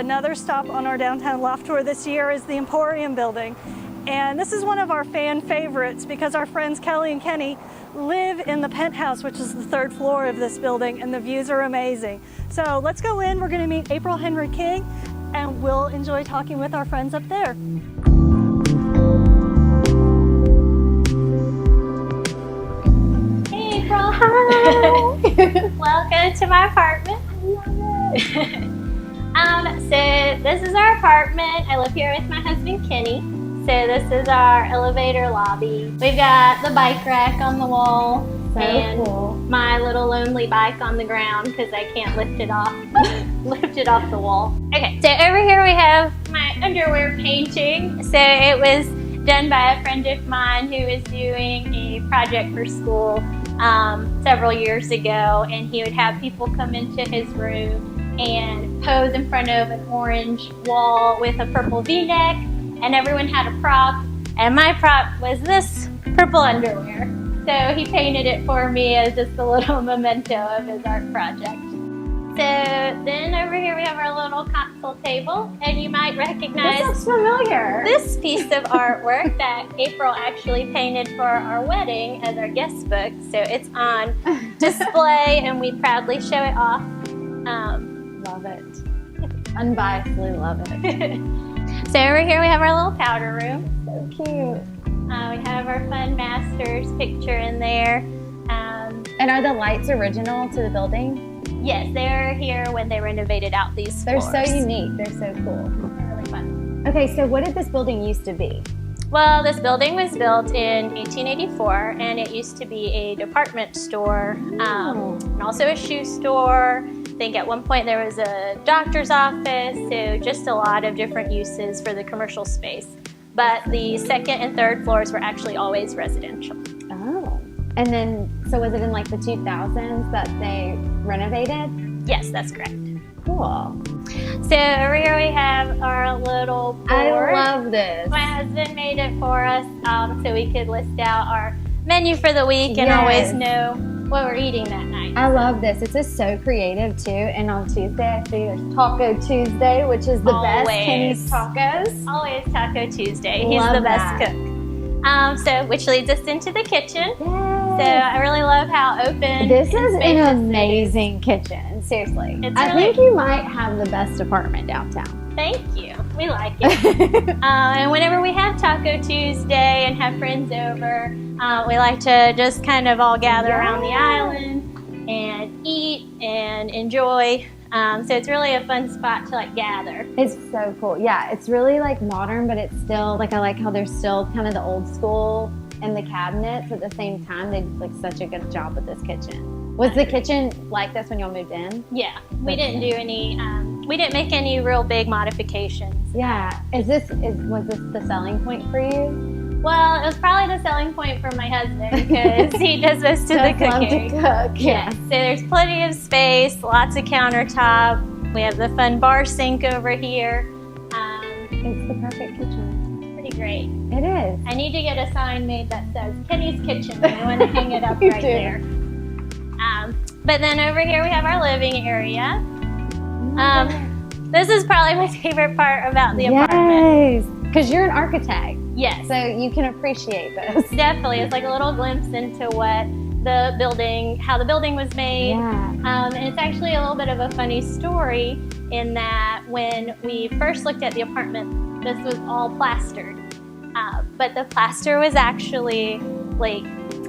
another stop on our downtown loft tour this year is the Emporium building. And this is one of our fan favorites because our friends Kelly and Kenny live in the penthouse, which is the 3rd floor of this building, and the views are amazing. So let's go in. We're going to meet April Henry King, and we'll enjoy talking with our friends up there. Hey April. Hi. Welcome to my apartment. So this is our apartment. I live here with my husband Kenny. So this is our elevator lobby. We've got the bike rack on the wall and cool. My little lonely bike on the ground because I can't lift it off the wall. Okay, so over here we have my underwear painting. So it was done by a friend of mine who was doing a project for school several years ago, and he would have people come into his room and pose in front of an orange wall with a purple V-neck, and everyone had a prop, and my prop was this purple underwear. So he painted it for me as just a little memento of his art project. So then over here we have our little console table, and you might recognize this looks familiar. This piece of artwork that April actually painted for our wedding as our guest book. So it's on display, and we proudly show it off. Love it. Unbiasedly love it. So over here we have our little powder room. So cute. We have our Fun Masters picture in there. And are the lights original to the building? Yes, they were here when they renovated out these floors. They're so unique. They're so cool. They're really fun. Okay, so what did this building used to be? Well, this building was built in 1884, and it used to be a department store and also a shoe store. I think at one point there was a doctor's office, so just a lot of different uses for the commercial space. But the 2nd and 3rd floors were actually always residential. Oh. And then, so was it in like the 2000s that they renovated? Yes, that's correct. Cool. So over here we have our little board. I love this. My husband made it for us so we could list out our menu for the week and always know what we're eating that night. I love this. It's just so creative too. And on Tuesday, I see there's Taco Tuesday, which is the best Kenny's Tacos. Always Taco Tuesday. Love He's the that. best cook. So which leads us into the kitchen. Yay. So I really love how open. This is an amazing kitchen. Seriously. I think you might have the best apartment downtown. Thank you. We like it. And whenever we have Taco Tuesday and have friends over, we like to just kind of all gather around the island and eat and enjoy. So it's really a fun spot to like gather. It's so cool. Yeah, it's really like modern, but it's still like, I like how there's still kind of the old school and the cabinets at the same time. They did like such a good job with this kitchen. Was the kitchen like this when y'all moved in? Yeah, we didn't do any, we didn't make any real big modifications. Yeah. Was this the selling point for you? Well, it was probably the selling point for my husband because he does most of the cooking. Love to cook. Yeah. So there's plenty of space, lots of countertop. We have the fun bar sink over here. It's the perfect kitchen. Pretty great. It is. I need to get a sign made that says Kenny's Kitchen. I want to hang it up right there. But then over here we have our living area. This is probably my favorite part about the apartment. Yes, because you're an architect. Yes. So you can appreciate this. Definitely. It's like a little glimpse into what the building, how the building was made. Yeah. And it's actually a little bit of a funny story in that when we first looked at the apartment, this was all plastered. But the plaster was actually like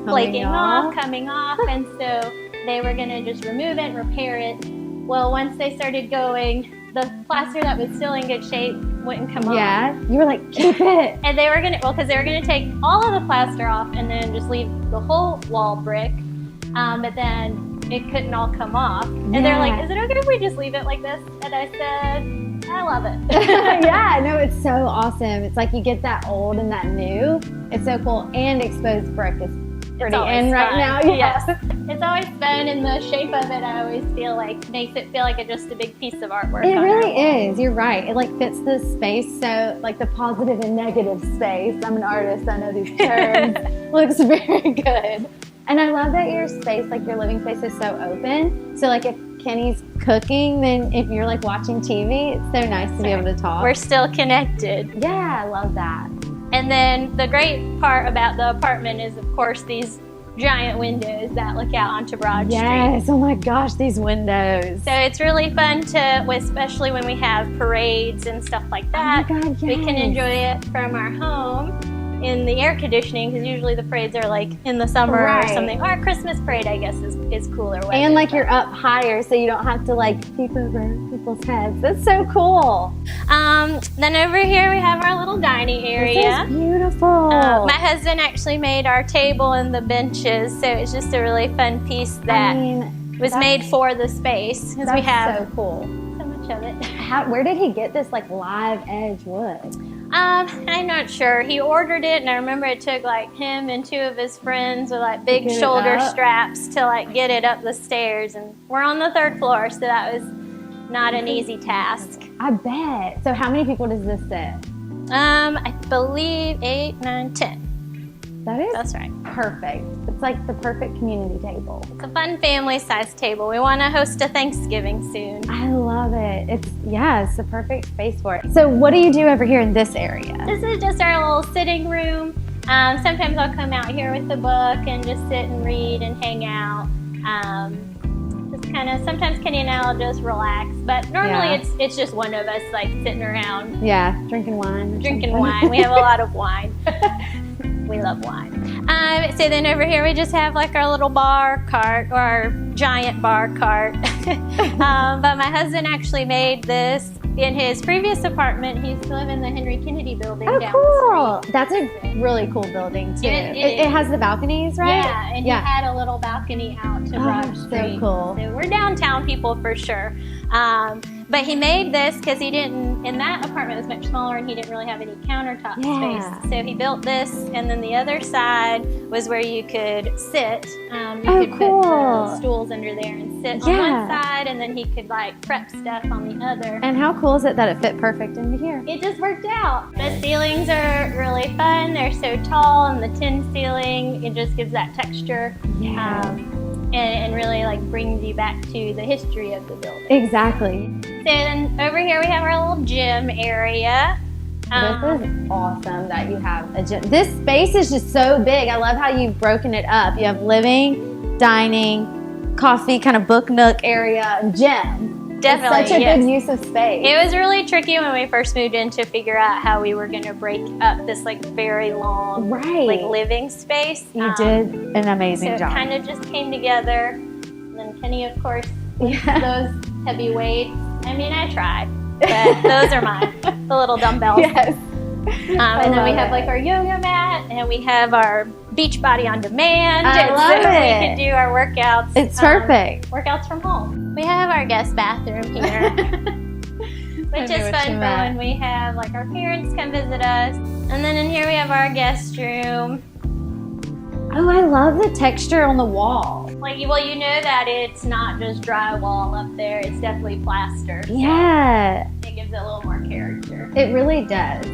flaking off, coming off, and so they were going to just remove it, repair it. Well, once they started going, the plaster that was still in good shape wouldn't come off. Yeah, you were like, keep it. And they were going to, because they were going to take all of the plaster off and then just leave the whole wall brick. But then it couldn't all come off. And they're like, is it okay if we just leave it like this? And I said, I love it. Yeah, no, it's so awesome. It's like you get that old and that new. It's so cool. And exposed brick is pretty in right now. Yes. It's always fun, and the shape of it, I always feel like, makes it feel like just a big piece of artwork. It really is. You're right. It like fits the space. So like the positive and negative space. I'm an artist. I know these terms. Looks very good. And I love that your space, like your living space, is so open. So like if Kenny's cooking, then if you're like watching TV, it's so nice to be able to talk. We're still connected. Yeah, I love that. And then the great part about the apartment is, of course, these giant windows that look out onto Broad Street. Yes, oh my gosh, these windows. So it's really fun to, especially when we have parades and stuff like that. Oh my God, yes. We can enjoy it from our home in the air conditioning, because usually the parades are like in the summer or something. Or a Christmas parade, I guess, is cooler weather. And like you're up higher, so you don't have to like peep over people's heads. That's so cool. Then over here we have our little dining area. This is beautiful. My husband actually made our table and the benches, so it's just a really fun piece that was made for the space, because we have so cool. so much of it. Where did he get this like live edge wood? I'm not sure. He ordered it, and I remember it took like him and two of his friends with like big shoulder straps to like get it up the stairs. And we're on the 3rd floor, so that was not an easy task. I bet. So how many people does this sit? I believe 8, 9, 10. That's right. Perfect. It's like the perfect community table. It's a fun family-sized table. We want to host a Thanksgiving soon. I love it. It's the perfect space for it. So what do you do over here in this area? This is just our little sitting room. Sometimes I'll come out here with a book and just sit and read and hang out. Just kind of, sometimes Kenny and I will just relax, but normally it's just one of us like sitting around. Yeah, drinking wine. We have a lot of wine. We love wine. So then over here we just have like our little bar cart, or our giant bar cart. But my husband actually made this in his previous apartment. He used to live in the Henry Kennedy building down the street. That's a really cool building too. It has the balconies, right? Yeah, and he had a little balcony out to Broad Street. So cool. So we're downtown people for sure. But he made this because he didn't, in that apartment was much smaller and he didn't really have any countertop space. So he built this, and then the other side was where you could sit. You could put the stools under there and sit on one side, and then he could like prep stuff on the other. And how cool is it that it fit perfect into here? It just worked out. The ceilings are really fun. They're so tall, and the tin ceiling, it just gives that texture. And really like brings you back to the history of the building. Exactly. So then over here we have our little gym area. This is awesome that you have a gym. This space is just so big. I love how you've broken it up. You have living, dining, coffee, kind of book nook area, and gym. Definitely, it's such a good use of space. It was really tricky when we first moved in to figure out how we were going to break up this like very long like living space. You did an amazing job. It kind of just came together. And then Kenny, of course, those heavy weights. I mean, I tried, but those are mine, the little dumbbells. Yes. And then we have like our yoga mat, and we have our Beachbody on demand. I love it. We can do our workouts. It's perfect. Workouts from home. We have our guest bathroom here, which is fun for when we have like our parents come visit us. And then in here we have our guest room. Oh, I love the texture on the wall. Like, well, you know that it's not just drywall up there. It's definitely plaster. So yeah. It gives it a little more character. It really does.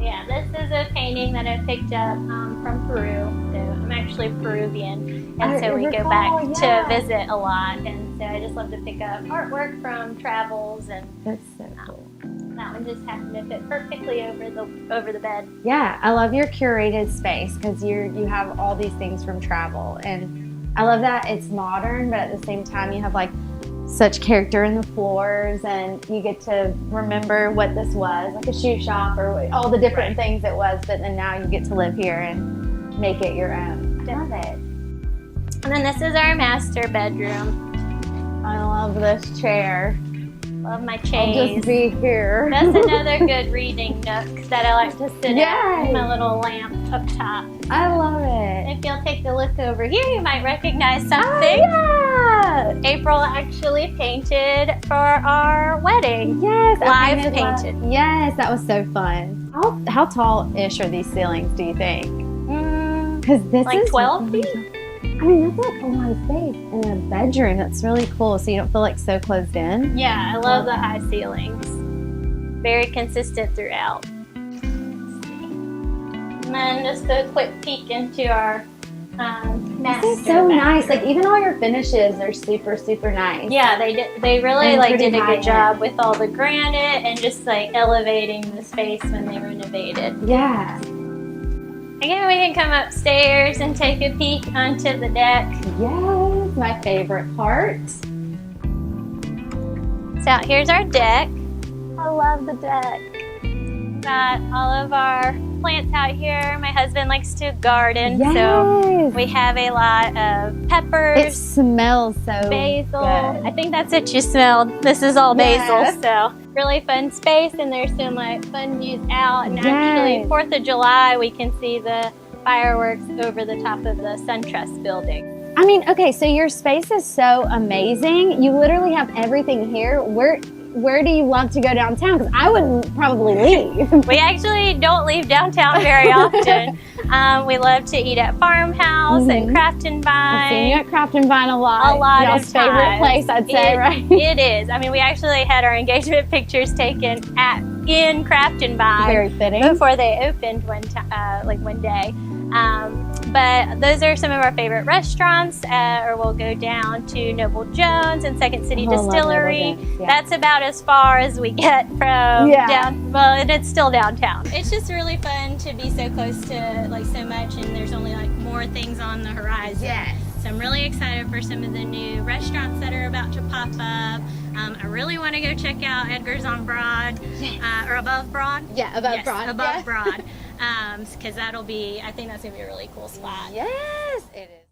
Yeah, this is a painting that I picked up from Peru. So I'm actually Peruvian, and so we go back to visit a lot. And so I just love to pick up artwork from travels, and that's so cool. That one just happened to fit perfectly over the bed. Yeah, I love your curated space because you have all these things from travel, and I love that it's modern, but at the same time you have like such character in the floors, and you get to remember what this was, like a shoe shop or all the different things it was, but then now you get to live here and make it your own. I love it. And then this is our master bedroom. I love this chair. Love my chaise. I'll just be here. That's another good reading nook that I like to sit at with my little lamp up top. I love it. If you'll take a look over here, you might recognize something. Oh, yeah. April actually painted for our wedding. Yes. Live painted. Yes, that was so fun. How tall-ish are these ceilings, do you think? Because this like is 12 feet. I mean, that's like a lot of space in a bedroom. That's really cool, so you don't feel like so closed in. Yeah, I love the high ceilings. Very consistent throughout. And then just a quick peek into our master This is so back nice. here. Like even all your finishes are super, super nice. Yeah, they really And like pretty did a good high-end. job with all the granite and just like elevating the space when they renovated. Yeah. Again, we can come upstairs and take a peek onto the deck. Yes, my favorite part. So here's our deck. I love the deck. Got all of our plants out here. My husband likes to garden, Yes. so we have a lot of peppers. It smells so Basil. good. I think that's what you smelled. This is all Yes. basil, so really fun space, and there's some like fun views out. And Yes. actually, 4th of July, we can see the fireworks over the top of the SunTrust building. I mean, okay, so your space is so amazing. You literally have everything here. Where do you love to go downtown? Because I wouldn't probably leave. We actually don't leave downtown very often. We love to eat at Farmhouse and Craft and I've seen you Vine. at Craft and Vine a lot. A lot Y'all's of favorite times. place, I'd say, right? It is. I mean, we actually had our engagement pictures taken in Craft and Vine. Very fitting. Before they opened one day. But those are some of our favorite restaurants, or we'll go down to Noble Jones and Second City Oh, I love Distillery. Noble Jones, yeah. That's about as far as we get from down. Well, and it's still downtown. It's just really fun to be so close to like so much, and there's only like more things on the horizon. Yes. So I'm really excited for some of the new restaurants that are about to pop up. I really want to go check out Edgar's on Broad, or Above Broad. Yeah, above Yes, Broad. Above yeah. Broad. Because I think that's going to be a really cool spot. Yes, it is.